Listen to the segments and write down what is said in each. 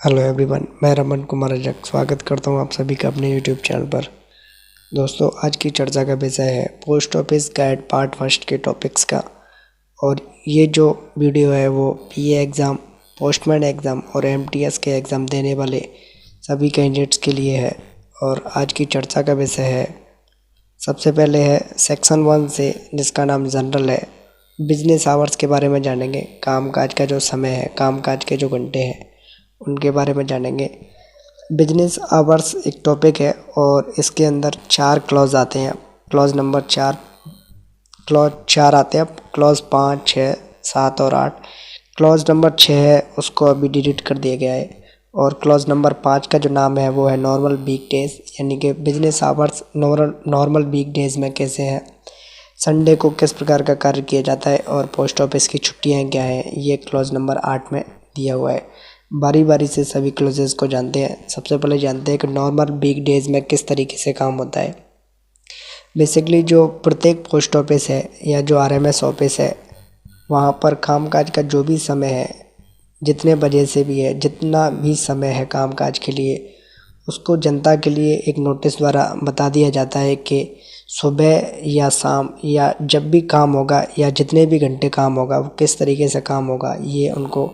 Hello everyone, मैं रमन कुमार अजक स्वागत करता हूं आप सभी का अपने यूट्यूब चैनल पर। दोस्तों, आज की चर्चा का विषय है post office guide part first के टॉपिक्स का। और ये जो वीडियो है वो पीए एग्ज़ाम, पोस्टमैन एग्ज़ाम और एमटीएस के एग्ज़ाम देने वाले सभी कैंडिडेट्स के लिए है। और आज की चर्चा का विषय है, सबसे पहले है सेक्शन 1 से, जिसका नाम जनरल है। बिजनेस आवर्स के बारे में जानेंगे, कामकाज का जो समय है, कामकाज के जो घंटे हैं उनके बारे में जानेंगे। बिजनेस आवर्स एक टॉपिक है और इसके अंदर 4 क्लॉज आते हैं। क्लॉज नंबर 4, क्लॉज 4 आते हैं। क्लॉज 5, 6, 7 और 8। क्लॉज नंबर 6 है, उसको अभी डिलीट कर दिया गया है। और क्लॉज नंबर 5 का जो नाम है वो है नॉर्मल वीक डेज, यानी कि business hours normal week days में कैसे हैं, संडे को किस प्रकार का कार्य किया जाता है और पोस्ट ऑफिस की छुट्टियां क्या हैं, ये क्लॉज नंबर 8 में दिया हुआ है। बारी बारी से सभी क्लोजेस को जानते हैं। सबसे पहले जानते हैं कि नॉर्मल वीक डेज में किस तरीके से काम होता है। बेसिकली जो प्रत्येक पोस्ट ऑफिस है या जो आरएमएस ऑफिस है, वहाँ पर कामकाज का जो भी समय है, जितने बजे से भी है, जितना भी समय है कामकाज के लिए, उसको जनता के लिए एक नोटिस द्वारा बता दिया जाता है कि सुबह या शाम या जब भी काम होगा या जितने भी घंटे काम होगा वो किस तरीके से काम होगा, ये उनको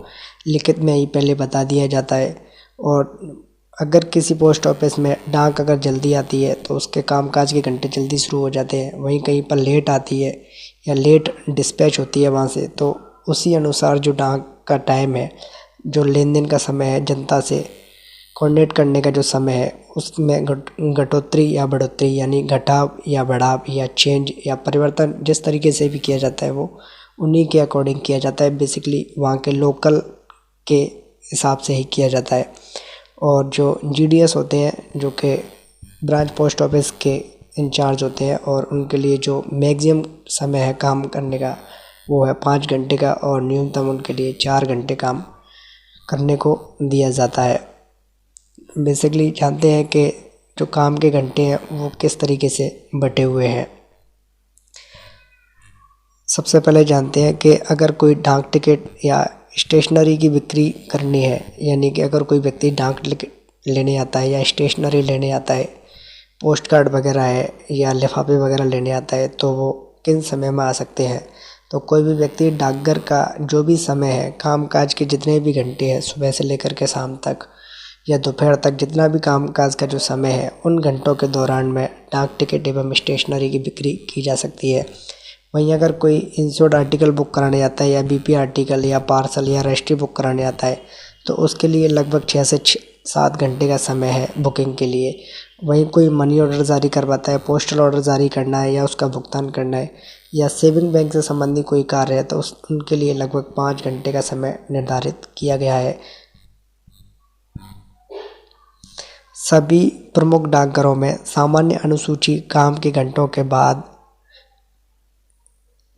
लिखित में ही पहले बता दिया जाता है। और अगर किसी पोस्ट ऑफिस में डाक अगर जल्दी आती है तो उसके कामकाज के घंटे जल्दी शुरू हो जाते हैं। वहीं कहीं पर लेट आती है या लेट डिस्पैच होती है वहाँ से, तो उसी अनुसार जो डाक का टाइम है, जो लेन देन का समय है, जनता से कोऑर्डिनेट करने का जो समय है, उसमें घटोतरी या बढ़ोतरी, यानी घटाव या बढ़ाव या चेंज या परिवर्तन जिस तरीके से भी किया जाता है वो उन्हीं के अकॉर्डिंग किया जाता है। बेसिकली वहाँ के लोकल के हिसाब से ही किया जाता है। और जो जीडीएस होते हैं, जो कि ब्रांच पोस्ट ऑफिस के इंचार्ज होते हैं, और उनके लिए जो मैक्सिमम समय है काम करने का वो है 5 घंटे का, और न्यूनतम उनके लिए 4 घंटे काम करने को दिया जाता है। बेसिकली जानते हैं कि जो काम के घंटे हैं वो किस तरीके से बटे हुए हैं। सबसे पहले जानते हैं कि अगर कोई डाक टिकट या स्टेशनरी की बिक्री करनी है, यानी कि अगर कोई व्यक्ति डाक लेने आता है या स्टेशनरी लेने आता है, पोस्ट कार्ड वगैरह है या लिफाफे वगैरह लेने आता है, तो वो किन समय में आ सकते हैं। तो कोई भी व्यक्ति डाकघर का जो भी समय है, कामकाज के जितने भी घंटे हैं, सुबह से लेकर के शाम तक या दोपहर तक जितना भी कामकाज का जो समय है, उन घंटों के दौरान में डाक टिकट एवं स्टेशनरी की बिक्री की जा सकती है। वहीं अगर कोई इंश्योर्ड आर्टिकल बुक कराने आता है या बीपी आर्टिकल या पार्सल या रजिस्ट्री बुक कराने आता है, तो उसके लिए लगभग 6 से 7 घंटे का समय है बुकिंग के लिए। वहीं कोई मनी ऑर्डर जारी करवाता है, पोस्टल ऑर्डर जारी करना है या उसका भुगतान करना है, या सेविंग बैंक से संबंधित कोई कार्य है, तो उनके लिए लगभग 5 घंटे का समय निर्धारित किया गया है। सभी प्रमुख डाकघरों में सामान्य अनुसूची काम के घंटों के बाद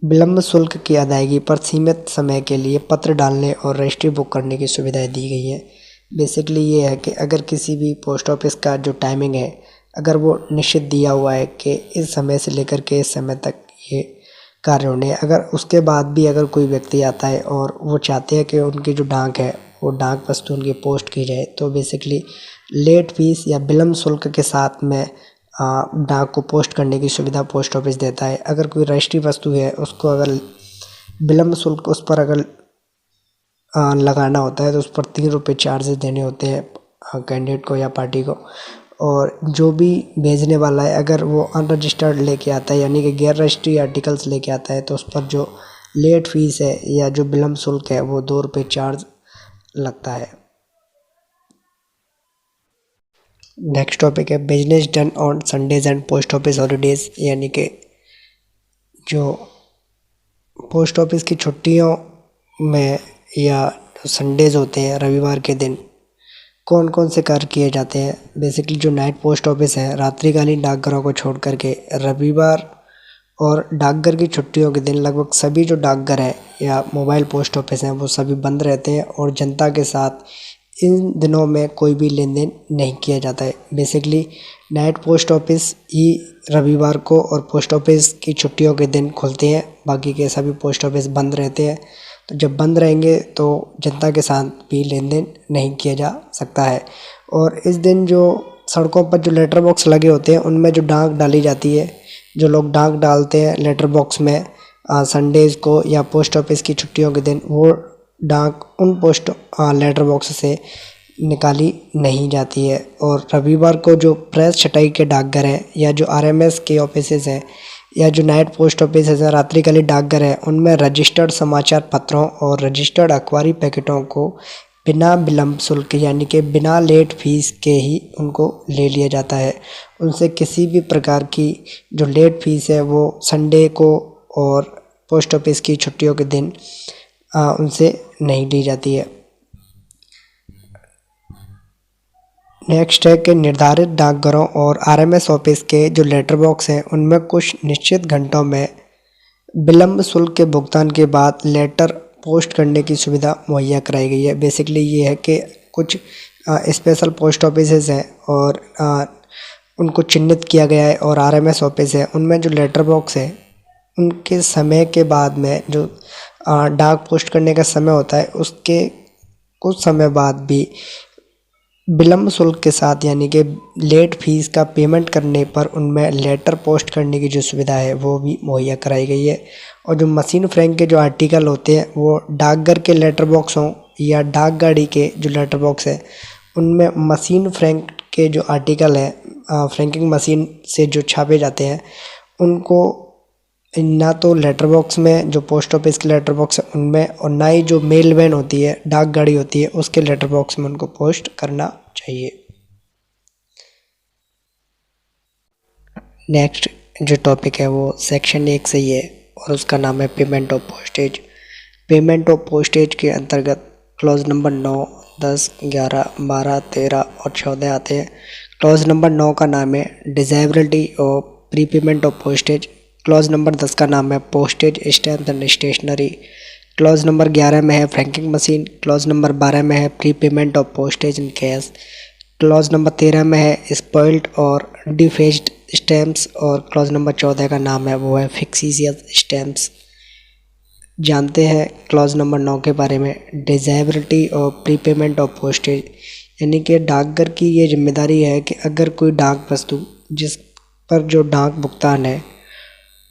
विलंब शुल्क की अदायगी पर सीमित समय के लिए पत्र डालने और रजिस्ट्री बुक करने की सुविधाएं दी गई हैं। बेसिकली ये है कि अगर किसी भी पोस्ट ऑफिस का जो टाइमिंग है, अगर वो निश्चित दिया हुआ है कि इस समय से लेकर के इस समय तक ये कार्य होने, अगर उसके बाद भी अगर कोई व्यक्ति आता है और वो चाहते हैं कि उनकी जो डाक है वो डाक वस्तु उनकी पोस्ट की जाए, तो बेसिकली लेट फीस या विलंब शुल्क के साथ में डाक को पोस्ट करने की सुविधा पोस्ट ऑफिस देता है। अगर कोई रजिस्ट्री वस्तु है, उसको अगर विलंब शुल्क उस पर अगर लगाना होता है तो उस पर 3 रुपये चार्जेस देने होते हैं कैंडिडेट को या पार्टी को। और जो भी भेजने वाला है, अगर वो अनरजिस्टर्ड लेके आता है, यानी कि गैर रजिस्ट्री आर्टिकल्स लेके आता है, तो उस पर जो लेट फीस है या जो विलंब शुल्क है वो 2 रुपये चार्ज लगता है। नेक्स्ट टॉपिक है business done on Sundays and post office holidays, यानी कि जो पोस्ट ऑफिस की छुट्टियों में या संडेज होते हैं, रविवार के दिन कौन कौन से कार्य किए जाते हैं। बेसिकली जो नाइट पोस्ट ऑफिस है, रात्रिकालीन डाकघरों को छोड़ करके रविवार और डाकघर की छुट्टियों के दिन लगभग सभी जो डाकघर है या मोबाइल पोस्ट ऑफिस हैं वो सभी बंद रहते हैं, और जनता के साथ इन दिनों में कोई भी लेन देन नहीं किया जाता है। बेसिकली नाइट पोस्ट ऑफिस ही रविवार को और पोस्ट ऑफिस की छुट्टियों के दिन खुलते हैं, बाकी के सभी पोस्ट ऑफिस बंद रहते हैं। तो जब बंद रहेंगे तो जनता के साथ भी लेन देन नहीं किया जा सकता है। और इस दिन जो सड़कों पर जो लेटर बॉक्स लगे होते हैं उनमें जो डाक डाली जाती है, जो लोग डाक डालते हैं लेटर बॉक्स में संडेज़ को या पोस्ट ऑफिस की छुट्टियों के दिन, वो डाक उन लेटर बॉक्स से निकाली नहीं जाती है। और रविवार को जो प्रेस छटाई के डाकघर हैं या जो आरएमएस के ऑफिसेज हैं या जो नाइट पोस्ट ऑफिस है, रात्रिकालीन डाकघर है, उनमें रजिस्टर्ड समाचार पत्रों और रजिस्टर्ड अखबारी पैकेटों को बिना विलंब शुल्क यानी कि बिना लेट फीस के ही उनको ले लिया जाता है। उनसे किसी भी प्रकार की जो लेट फीस है वो संडे को और पोस्ट ऑफिस की छुट्टियों के दिन उनसे नहीं ली जाती है। नेक्स्ट है कि निर्धारित डाकघरों और आरएमएस ऑफिस के जो लेटर बॉक्स हैं उनमें कुछ निश्चित घंटों में विलंब शुल्क के भुगतान के बाद लेटर पोस्ट करने की सुविधा मुहैया कराई गई है। बेसिकली ये है कि कुछ स्पेशल पोस्ट ऑफिसेज हैं और उनको चिन्हित किया गया है, और आरएमएस ऑफिस है उनमें जो लेटर बॉक्स है उनके समय के बाद में जो डाक पोस्ट करने का समय होता है उसके कुछ समय बाद भी विलंब शुल्क के साथ यानी कि लेट फीस का पेमेंट करने पर उनमें लेटर पोस्ट करने की जो सुविधा है वो भी मुहैया कराई गई है। और जो मशीन फ्रैंक के जो आर्टिकल होते हैं वो डाकघर के लेटर बॉक्स हों या डाक गाड़ी के जो लेटर बॉक्स है उनमें मशीन फ्रैंक के जो आर्टिकल है फ्रैंकिंग मशीन से जो छापे जाते हैं उनको ना तो लेटर बॉक्स में जो पोस्ट ऑफिस के लेटर बॉक्स है उनमें, और ना ही जो मेल वैन होती है डाक गाड़ी होती है उसके लेटर बॉक्स में उनको पोस्ट करना चाहिए। नेक्स्ट जो टॉपिक है वो सेक्शन 1 से ही है और उसका नाम है payment of postage. Payment of postage के अंतर्गत क्लॉज नंबर 9, 10, 11, 12, 13 और 14 आते हैं। क्लॉज नंबर 9 का नाम है disability of pre payment of postage. Clause number 10 का नाम है postage stamp and stationery. Clause number 11 में है फ्रैंकिंग मशीन। क्लॉज नंबर 12 में है pre payment of postage in cash. Clause number 13 में है स्पॉइल्ड और डिफेस्ड स्टैम्प्स। और क्लॉज नंबर 14 का नाम है वो है फिक्सिशियस स्टैम्प्स। जानते हैं क्लॉज नंबर 9 के बारे में, disability of pre payment of postage, यानी कि डाकघर की ये जिम्मेदारी है कि अगर कोई डाक वस्तु जिस पर जो डाक भुगतान है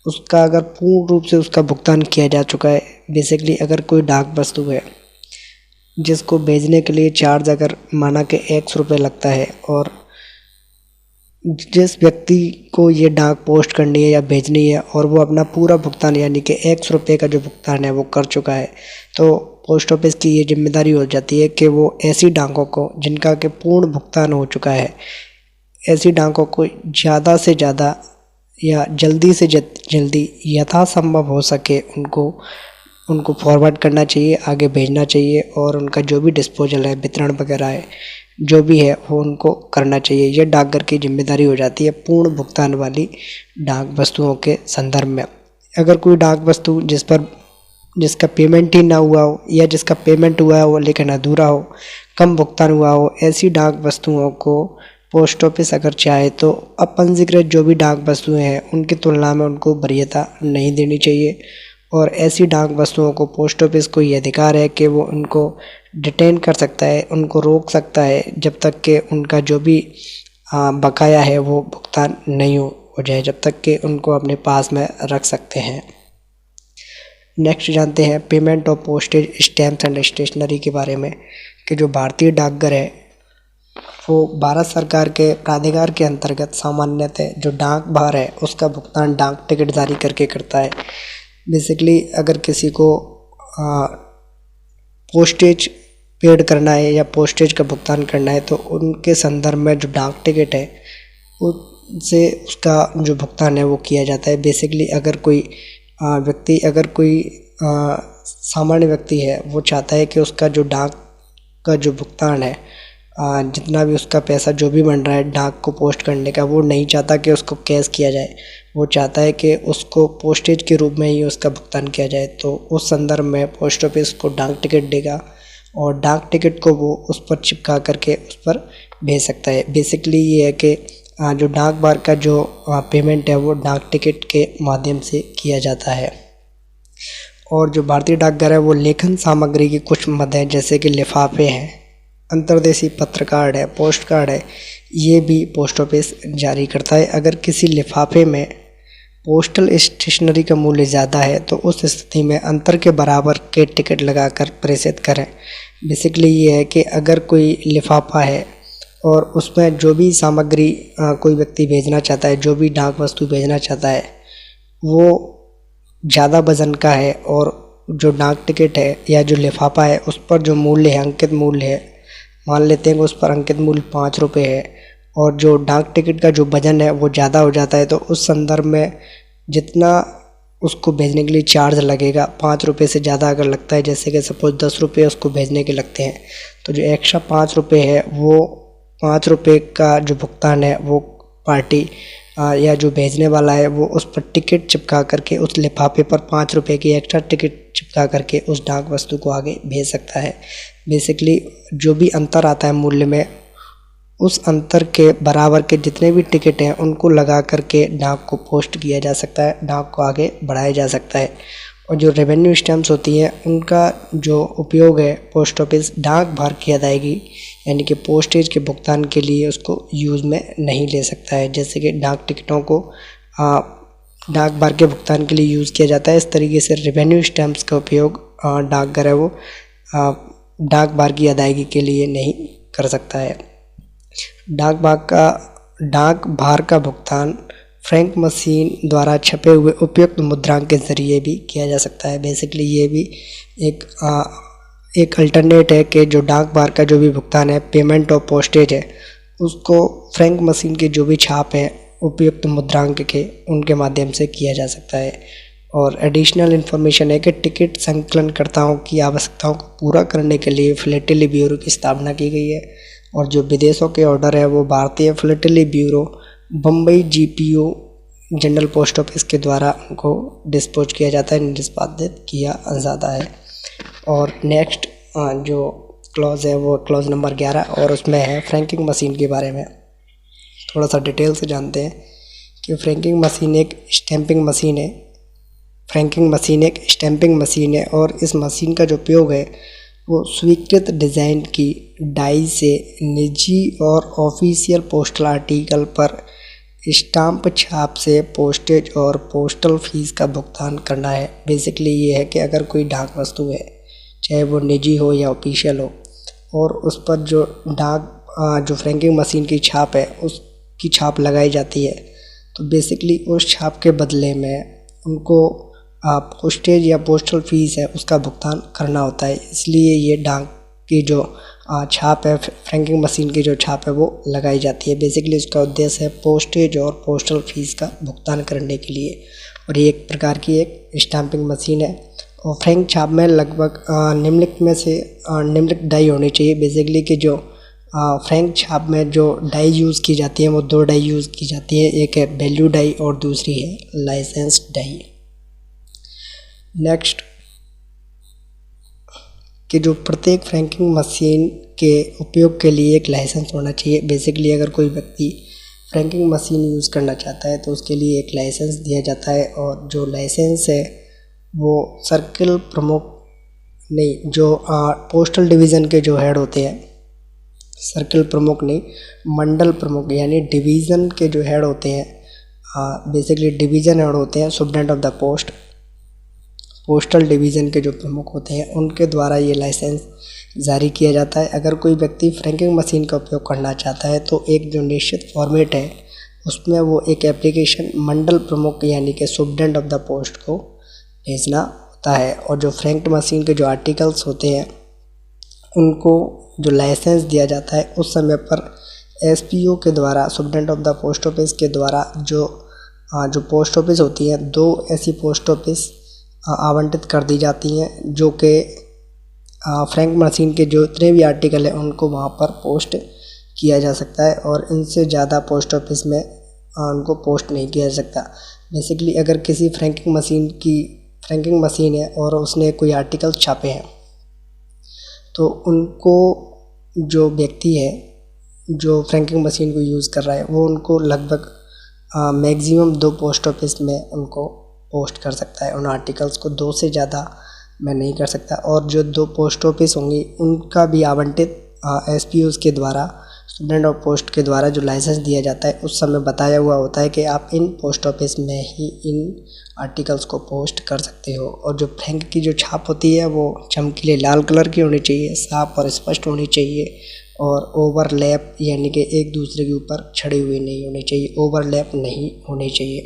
उसका अगर पूर्ण रूप से उसका भुगतान किया जा चुका है, बेसिकली अगर कोई डाक वस्तु है जिसको भेजने के लिए चार्ज अगर माना कि 100 रुपये लगता है और जिस व्यक्ति को ये डाक पोस्ट करनी है या भेजनी है और वो अपना पूरा भुगतान यानी कि 100 रुपये का जो भुगतान है वो कर चुका है, तो पोस्ट ऑफिस की ये जिम्मेदारी हो जाती है कि वो ऐसी डाकों को जिनका कि पूर्ण भुगतान हो चुका है, ऐसी डाकों को ज़्यादा से ज़्यादा या जल्दी से जल्दी यथासंभव हो सके उनको फॉरवर्ड करना चाहिए, आगे भेजना चाहिए, और उनका जो भी डिस्पोजल है, वितरण वगैरह है, जो भी है वो उनको करना चाहिए। ये डाकघर की जिम्मेदारी हो जाती है पूर्ण भुगतान वाली डाक वस्तुओं के संदर्भ में। अगर कोई डाक वस्तु जिसका पेमेंट ही ना हुआ हो या जिसका पेमेंट हुआ हो लेकिन अधूरा हो, कम भुगतान हुआ हो, ऐसी डाक वस्तुओं को पोस्ट ऑफिस अगर चाहे तो अपंजीकृत जो भी डाक वस्तुएं हैं उनकी तुलना में उनको वरीयता नहीं देनी चाहिए। और ऐसी डाक वस्तुओं को पोस्ट ऑफिस को ये अधिकार है कि वो उनको डिटेन कर सकता है, उनको रोक सकता है जब तक कि उनका जो भी बकाया है वो भुगतान नहीं हो जाए, जब तक कि उनको अपने पास में रख सकते हैं। नेक्स्ट जानते हैं payment of postage stamps and stationery के बारे में, कि जो भारतीय डाकघर है वो भारत सरकार के प्राधिकार के अंतर्गत सामान्यतः जो डाक भार है उसका भुगतान डाक टिकट जारी करके करता है। बेसिकली अगर किसी को पोस्टेज पेड करना है या पोस्टेज का भुगतान करना है तो उनके संदर्भ में जो डाक टिकट है उससे उसका जो भुगतान है वो किया जाता है। बेसिकली अगर कोई सामान्य व्यक्ति है वो चाहता है कि उसका जो डाक का जो भुगतान है, जितना भी उसका पैसा जो भी बन रहा है डाक को पोस्ट करने का, वो नहीं चाहता कि उसको कैश किया जाए, वो चाहता है कि उसको पोस्टेज के रूप में ही उसका भुगतान किया जाए। तो उस संदर्भ में पोस्ट ऑफिस को डाक टिकट देगा और डाक टिकट को वो उस पर चिपका करके उस पर भेज सकता है। बेसिकली ये है कि जो डाक बार का जो पेमेंट है वो डाक टिकट के माध्यम से किया जाता है। और जो भारतीय डाकघर है वो लेखन सामग्री की कुछ मद है, जैसे कि लिफाफे हैं, अंतर्देशीय पत्र कार्ड है, पोस्ट कार्ड है, ये भी पोस्ट ऑफिस जारी करता है। अगर किसी लिफाफे में पोस्टल स्टेशनरी का मूल्य ज़्यादा है तो उस स्थिति में अंतर के बराबर के टिकट लगाकर प्रेषित करें। बेसिकली ये है कि अगर कोई लिफाफा है और उसमें जो भी सामग्री कोई व्यक्ति भेजना चाहता है, जो भी डाक वस्तु भेजना चाहता है, वो ज़्यादा वजन का है और जो डाक टिकट है या जो लिफाफा है उस पर जो मूल्य है, अंकित मूल्य है, मान लेते हैं कि उस पर अंकित मूल्य 5 रुपये है और जो डाक टिकट का जो वजन है वो ज़्यादा हो जाता है, तो उस संदर्भ में जितना उसको भेजने के लिए चार्ज लगेगा, 5 रुपये से ज़्यादा अगर लगता है, जैसे कि सपोज 10 रुपये उसको भेजने के लगते हैं, तो जो एक्स्ट्रा 5 रुपये है वो 5 रुपये का जो भुगतान है वो पार्टी या जो भेजने वाला है वो उस पर टिकट चिपका करके, उस लिफाफे पर 5 रुपये की एक्स्ट्रा टिकट चिपका करके उस डाक वस्तु को आगे भेज सकता है। बेसिकली जो भी अंतर आता है मूल्य में, उस अंतर के बराबर के जितने भी टिकट हैं उनको लगा करके डाक को पोस्ट किया जा सकता है, डाक को आगे बढ़ाया जा सकता है। और जो रेवेन्यू स्टैम्प्स होती हैं उनका जो उपयोग है पोस्ट ऑफिस डाक भार की अदायगी यानी कि पोस्टेज के भुगतान के लिए उसको यूज़ में नहीं ले सकता है। जैसे कि डाक टिकटों को डाक भार के भुगतान के लिए यूज़ किया जाता है, इस तरीके से रेवेन्यू स्टैम्प्स का उपयोग डाकघर है वो डाक भार की अदायगी के लिए नहीं कर सकता है। डाक भार का भुगतान फ्रैंक मशीन द्वारा छपे हुए उपयुक्त मुद्रांक के ज़रिए भी किया जा सकता है। बेसिकली ये भी एक अल्टरनेट है कि जो डाक भार का जो भी भुगतान है, पेमेंट ऑफ पोस्टेज है, उसको फ्रैंक मशीन के जो भी छाप हैं उपयुक्त मुद्रांक के, उनके माध्यम से किया जा सकता है। और एडिशनल इन्फॉर्मेशन है कि टिकट संकलनकर्ताओं की आवश्यकताओं को पूरा करने के लिए फिलेटली ब्यूरो की स्थापना की गई है और जो विदेशों के ऑर्डर है वो भारतीय philately bureau Bombay GPO general post office के द्वारा उनको डिस्पोज किया जाता है, निष्पादित किया जाता है। और नेक्स्ट जो क्लॉज है वो क्लॉज नंबर 11 और उसमें है फ्रैंकिंग मशीन के बारे में थोड़ा सा डिटेल से जानते हैं कि फ्रैंकिंग मशीन एक स्टैंपिंग मशीन है। फ्रैंकिंग मशीन एक स्टैंपिंग मशीन है और इस मशीन का जो उपयोग है वो स्वीकृत डिज़ाइन की डाई से निजी और ऑफिशियल पोस्टल आर्टिकल पर स्टाम्प छाप से पोस्टेज और पोस्टल फीस का भुगतान करना है। बेसिकली ये है कि अगर कोई डाक वस्तु है, चाहे वो निजी हो या ऑफिशियल हो, और उस पर जो जो फ्रैंकिंग मशीन की छाप है उसकी छाप लगाई जाती है, तो बेसिकली उस छाप के बदले में उनको पोस्टेज या पोस्टल फीस है उसका भुगतान करना होता है। इसलिए ये डाक की जो छाप है, फ्रैंकिंग मशीन की जो छाप है वो लगाई जाती है। बेसिकली उसका उद्देश्य है पोस्टेज और पोस्टल फीस का भुगतान करने के लिए, और ये एक प्रकार की एक स्टैंपिंग मशीन है। और फ्रैंक छाप में लगभग निम्नलिखित में से निम्नलिखित डाई होनी चाहिए। बेसिकली कि जो फ्रैंक छाप में जो डाई यूज़ की जाती है वो 2 डाई यूज़ की जाती है, एक है वैल्यू डाई और दूसरी है लाइसेंस डाई। नेक्स्ट कि जो प्रत्येक फ्रैंकिंग मशीन के उपयोग के लिए एक लाइसेंस होना चाहिए। बेसिकली अगर कोई व्यक्ति फ्रैंकिंग मशीन यूज़ करना चाहता है तो उसके लिए एक लाइसेंस दिया जाता है, और जो लाइसेंस है वो सर्किल प्रमुख नहीं, जो पोस्टल डिवीज़न के जो हेड होते हैं, सर्किल प्रमुख नहीं, मंडल प्रमुख यानी डिवीज़न के जो हेड होते हैं, बेसिकली डिवीज़न हेड होते हैं, superintendent of the post, postal division के जो प्रमुख होते हैं उनके द्वारा ये लाइसेंस जारी किया जाता है। अगर कोई व्यक्ति फ्रैंकिंग मशीन का उपयोग करना चाहता है तो एक जो निश्चित फॉर्मेट है उसमें वो एक एप्लीकेशन मंडल प्रमुख यानी कि सुप्रिटेंडेंट ऑफ द पोस्ट को भेजना होता है, और जो फ्रैंक मशीन के जो आर्टिकल्स होते हैं उनको जो लाइसेंस दिया जाता है उस समय पर एसपीओ के द्वारा, superintendent of the post office के द्वारा जो पोस्ट ऑफिस होती हैं, 2 ऐसी पोस्ट ऑफिस आवंटित कर दी जाती हैं जो कि फ्रैंक मशीन के जो जितने भी आर्टिकल हैं उनको वहाँ पर पोस्ट किया जा सकता है, और इनसे ज़्यादा पोस्ट ऑफिस में उनको पोस्ट नहीं किया जा सकता। बेसिकली अगर किसी फ्रैंकिंग मशीन है और उसने कोई आर्टिकल छापे हैं तो उनको जो व्यक्ति है जो फ्रैंकिंग मशीन को यूज़ कर रहा है वो उनको लगभग मैक्सिमम 2 पोस्ट ऑफिस में उनको पोस्ट कर सकता है। उन आर्टिकल्स को 2 से ज़्यादा मैं नहीं कर सकता। और जो 2 पोस्ट ऑफिस होंगी उनका भी आवंटित SPOs के द्वारा, स्टूडेंट ऑफ पोस्ट के द्वारा जो लाइसेंस दिया जाता है उस समय बताया हुआ होता है कि आप इन पोस्ट ऑफिस में ही इन आर्टिकल्स को पोस्ट कर सकते हो। और जो फ्रैंक की जो छाप होती है वो चमकीले लाल कलर की होनी चाहिए, साफ और स्पष्ट होनी चाहिए और ओवरलैप यानी कि एक दूसरे के ऊपर छड़ी हुई नहीं होनी चाहिए, ओवरलैप नहीं होनी चाहिए।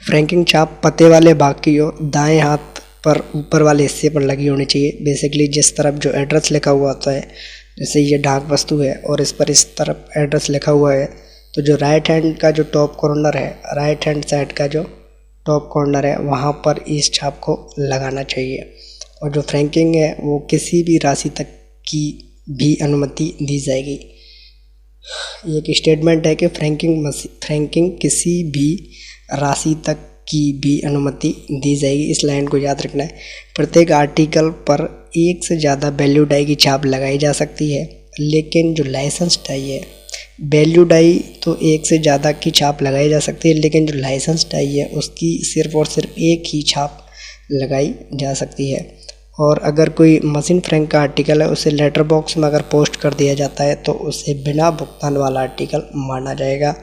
फ्रैंकिंग छाप पते वाले भाग की ओर दाएं हाथ पर ऊपर वाले हिस्से पर लगी होनी चाहिए। बेसिकली जिस तरफ जो एड्रेस लिखा हुआ होता है, जैसे ये डाक वस्तु है और इस पर इस तरफ एड्रेस लिखा हुआ है, तो जो राइट हैंड का जो टॉप कॉर्नर है, राइट हैंड साइड का जो टॉप कॉर्नर है वहाँ पर इस छाप को लगाना चाहिए। और जो फ्रैंकिंग है वो किसी भी राशि तक की भी अनुमति दी जाएगी। ये एक स्टेटमेंट है कि फ्रैंकिंग किसी भी राशि तक की भी अनुमति दी जाएगी। इस लाइन को याद रखना है। प्रत्येक आर्टिकल पर एक से ज़्यादा वैल्यू डाई की छाप लगाई जा सकती है, लेकिन जो लाइसेंस डाई है, वैल्यू डाई तो एक से ज़्यादा की छाप लगाई जा सकती है, लेकिन जो लाइसेंस डाई है उसकी सिर्फ और सिर्फ एक ही छाप लगाई जा सकती है। और अगर कोई मशीन फ्रैंक का आर्टिकल है उसे लेटर बॉक्स में अगर पोस्ट कर दिया जाता है तो उसे बिना भुगतान वाला आर्टिकल माना जाएगा।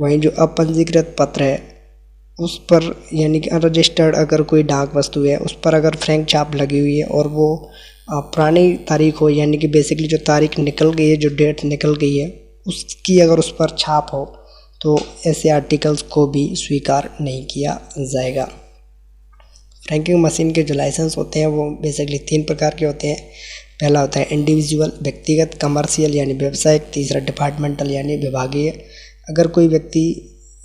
वहीं जो अपंजीकृत पत्र है उस पर यानी कि अनरजिस्टर्ड अगर कोई डाक वस्तु है उस पर अगर फ्रैंक छाप लगी हुई है और वो पुरानी तारीख हो, यानी कि बेसिकली जो तारीख निकल गई है, जो डेट निकल गई है उसकी अगर उस पर छाप हो तो ऐसे आर्टिकल्स को भी स्वीकार नहीं किया जाएगा। फ्रैंकिंग मशीन के जो लाइसेंस होते हैं वो बेसिकली 3 प्रकार के होते हैं। पहला होता है इंडिविजुअल, व्यक्तिगत, कमर्शियल यानी व्यावसायिक। तीसरा डिपार्टमेंटल यानी विभागीय। अगर कोई व्यक्ति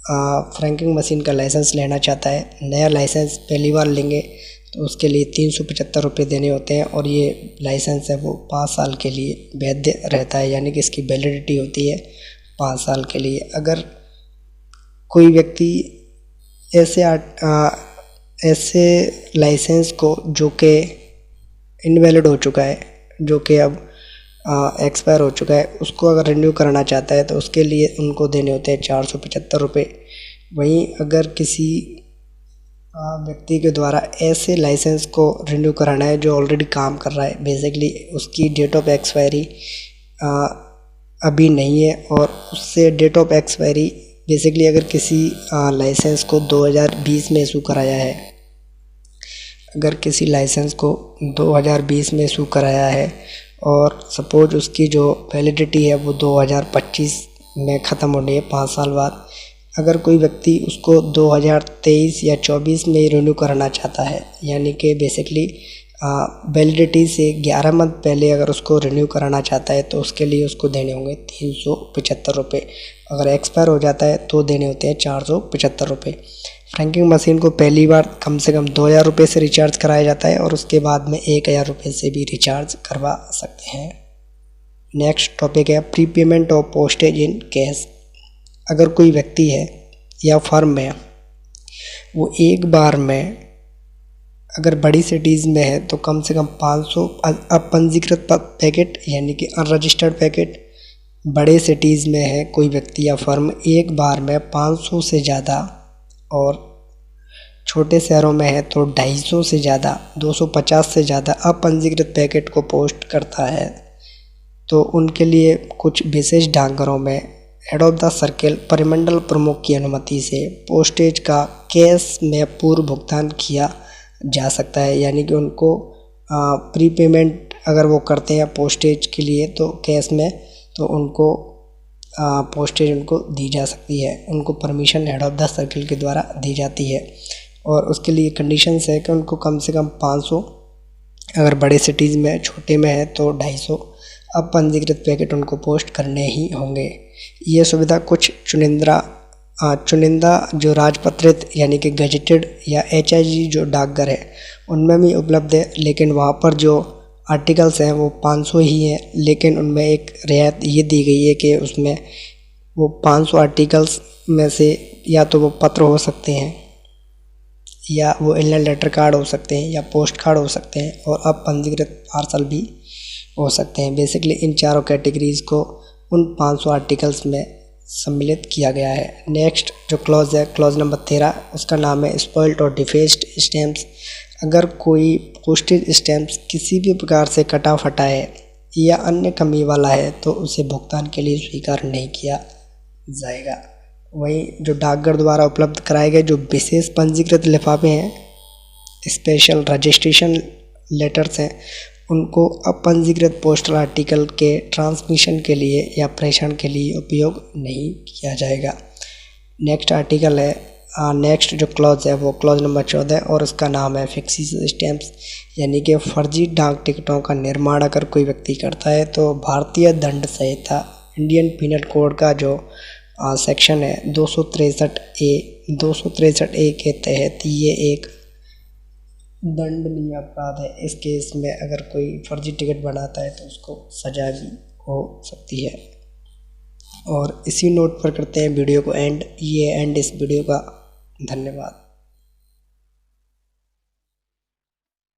फ्रैंकिंग मशीन का लाइसेंस लेना चाहता है, नया लाइसेंस पहली बार लेंगे तो उसके लिए 375 रुपये देने होते हैं और ये लाइसेंस है वो 5 साल के लिए वैध रहता है, यानी कि इसकी वैलिडिटी होती है 5 साल के लिए। अगर कोई व्यक्ति ऐसे लाइसेंस को जो कि इनवैलिड हो चुका है, जो कि अब एक्सपायर हो चुका है, उसको अगर रिन्यू कराना चाहता है तो उसके लिए उनको देने होते हैं 475 रुपये। वहीं अगर किसी व्यक्ति के द्वारा ऐसे लाइसेंस को रिन्यू कराना है जो ऑलरेडी काम कर रहा है, बेसिकली उसकी डेट ऑफ एक्सपायरी अभी नहीं है और उससे डेट ऑफ एक्सपायरी बेसिकली अगर किसी लाइसेंस को 2020 में इशू कराया है, अगर किसी लाइसेंस को 2020 में इशू कराया है और सपोज उसकी जो वैलिडिटी है वो 2025 में ख़त्म होनी है 5 साल बाद, अगर कोई व्यक्ति उसको 2023 या 24 में रिन्यू कराना चाहता है, यानी कि बेसिकली वैलिडिटी से 11 मंथ पहले अगर उसको रिन्यू कराना चाहता है तो उसके लिए उसको देने होंगे 375 रुपये। अगर एक्सपायर हो जाता है तो देने होते हैं 475 रुपये। फ्रैंकिंग मशीन को पहली बार कम से कम 2000 रुपये से रिचार्ज कराया जाता है और उसके बाद में 1000 रुपये से भी रिचार्ज करवा सकते हैं। नेक्स्ट टॉपिक है prepayment of postage in cash. अगर कोई व्यक्ति है या फर्म है वो एक बार में अगर बड़ी सिटीज़ में है तो कम से कम 500 अपंजीकृत पैकेट यानी कि अनरजिस्टर्ड पैकेट, बड़े सिटीज़ में है कोई व्यक्ति या फर्म एक बार में 500 से ज़्यादा, और छोटे शहरों में है तो 250 से ज़्यादा, 250 से ज़्यादा अपंजीकृत पैकेट को पोस्ट करता है, तो उनके लिए कुछ विशेष डाकघरों में हेड ऑफ द सर्किल परिमंडल प्रमुख की अनुमति से पोस्टेज का कैश में पूर्व भुगतान किया जा सकता है। यानी कि उनको प्रीपेमेंट अगर वो करते हैं पोस्टेज के लिए तो कैश में, तो उनको पोस्टेज उनको दी जा सकती है। उनको permission head of the circle के द्वारा दी जाती है और उसके लिए कंडीशंस है कि उनको कम से कम 500, अगर बड़े सिटीज़ में, छोटे में है तो 250 अपंजीकृत पैकेट उनको पोस्ट करने ही होंगे। ये सुविधा कुछ चुनिंदा जो राजपत्रित यानी कि गजेटेड या HIG जो डाकघर है उनमें भी उपलब्ध है, लेकिन वहाँ पर जो आर्टिकल्स हैं वो 500 ही हैं, लेकिन उनमें एक रियायत ये दी गई है कि उसमें वो 500 आर्टिकल्स में से या तो वो पत्र हो सकते हैं या वो इनलैंड लेटर कार्ड हो सकते हैं या पोस्ट कार्ड हो सकते हैं और अपंजीकृत पार्सल भी हो सकते हैं। बेसिकली इन चारों कैटेगरीज़ को उन 500 आर्टिकल्स में सम्मिलित किया गया है। नेक्स्ट जो क्लॉज है, क्लॉज नंबर 13, उसका नाम है स्पॉइल्ड और डिफेस्ड स्टैम्प्स। अगर कोई पोस्टेज स्टैम्प्स किसी भी प्रकार से कटा फटा है या अन्य कमी वाला है तो उसे भुगतान के लिए स्वीकार नहीं किया जाएगा। वहीं जो डाकघर द्वारा उपलब्ध कराए गए जो विशेष पंजीकृत लिफाफे हैं, स्पेशल रजिस्ट्रेशन लेटर्स हैं, उनको अपंजीकृत पोस्टल आर्टिकल के ट्रांसमिशन के लिए या प्रेषण के लिए उपयोग नहीं किया जाएगा। नेक्स्ट आर्टिकल है, नेक्स्ट जो क्लॉज है वो क्लॉज नंबर 14 और उसका नाम है फिक्सिस स्टैम्प्स, यानी कि फर्जी डाक टिकटों का निर्माण अगर कोई व्यक्ति करता है तो भारतीय दंड संहिता इंडियन पीनल कोड का जो सेक्शन है 263A के तहत ये एक दंडनीय अपराध है। इस केस में अगर कोई फर्जी टिकट बनाता है तो उसको सजा भी हो सकती है। और इसी नोट पर करते हैं वीडियो को एंड। ये एंड इस वीडियो का। धन्यवाद।